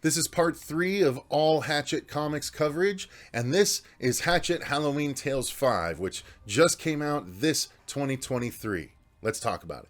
This is part 3 of all Hatchet Comics coverage, and this is Hatchet Halloween Tales 5, which just came out this 2023. Let's talk about it.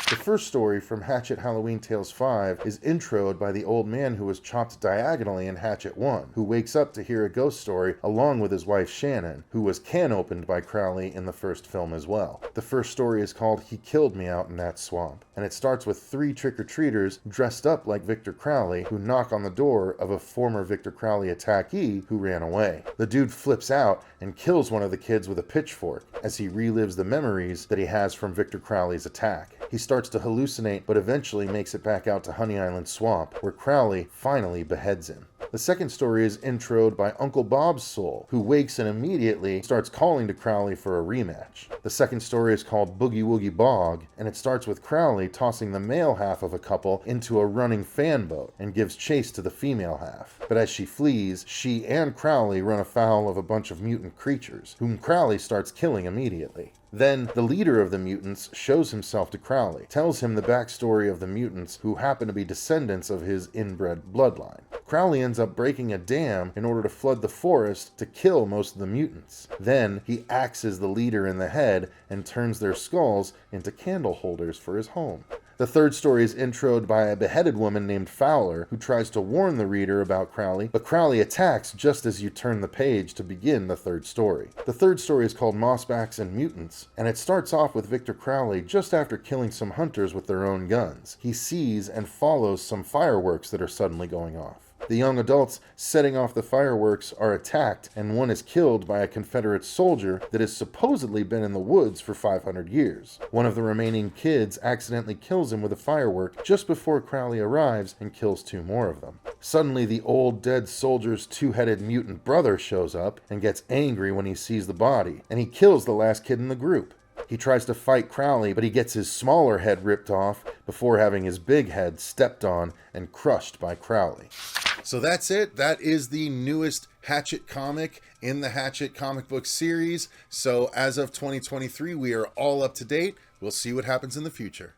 The first story from Hatchet Halloween Tales 5 is introed by the old man who was chopped diagonally in Hatchet 1, who wakes up to hear a ghost story along with his wife Shannon, who was can-opened by Crowley in the first film as well. The first story is called He Killed Me Out in That Swamp, and it starts with 3 trick-or-treaters dressed up like Victor Crowley who knock on the door of a former Victor Crowley attackee who ran away. The dude flips out and kills one of the kids with a pitchfork as he relives the memories that he has from Victor Crowley's attack. He starts to hallucinate, but eventually makes it back out to Honey Island Swamp, where Crowley finally beheads him. The second story is introed by Uncle Bob's soul, who wakes and immediately starts calling to Crowley for a rematch. The second story is called Boogie Woogie Bog, and it starts with Crowley tossing the male half of a couple into a running fan boat and gives chase to the female half. But as she flees, she and Crowley run afoul of a bunch of mutant creatures, whom Crowley starts killing immediately. Then, the leader of the mutants shows himself to Crowley, tells him the backstory of the mutants who happen to be descendants of his inbred bloodline. Crowley ends up breaking a dam in order to flood the forest to kill most of the mutants. Then, he axes the leader in the head and turns their skulls into candle holders for his home. The third story is introed by a beheaded woman named Fowler, who tries to warn the reader about Crowley, but Crowley attacks just as you turn the page to begin the third story. The third story is called Mossbacks and Mutants, and it starts off with Victor Crowley just after killing some hunters with their own guns. He sees and follows some fireworks that are suddenly going off. The young adults setting off the fireworks are attacked, and one is killed by a Confederate soldier that has supposedly been in the woods for 500 years. One of the remaining kids accidentally kills him with a firework just before Crowley arrives and kills 2 more of them. Suddenly, the old dead soldier's 2-headed mutant brother shows up and gets angry when he sees the body, and he kills the last kid in the group. He tries to fight Crowley, but he gets his smaller head ripped off before having his big head stepped on and crushed by Crowley. So that's it. That is the newest Hatchet comic in the Hatchet comic book series. So as of 2023, we are all up to date. We'll see what happens in the future.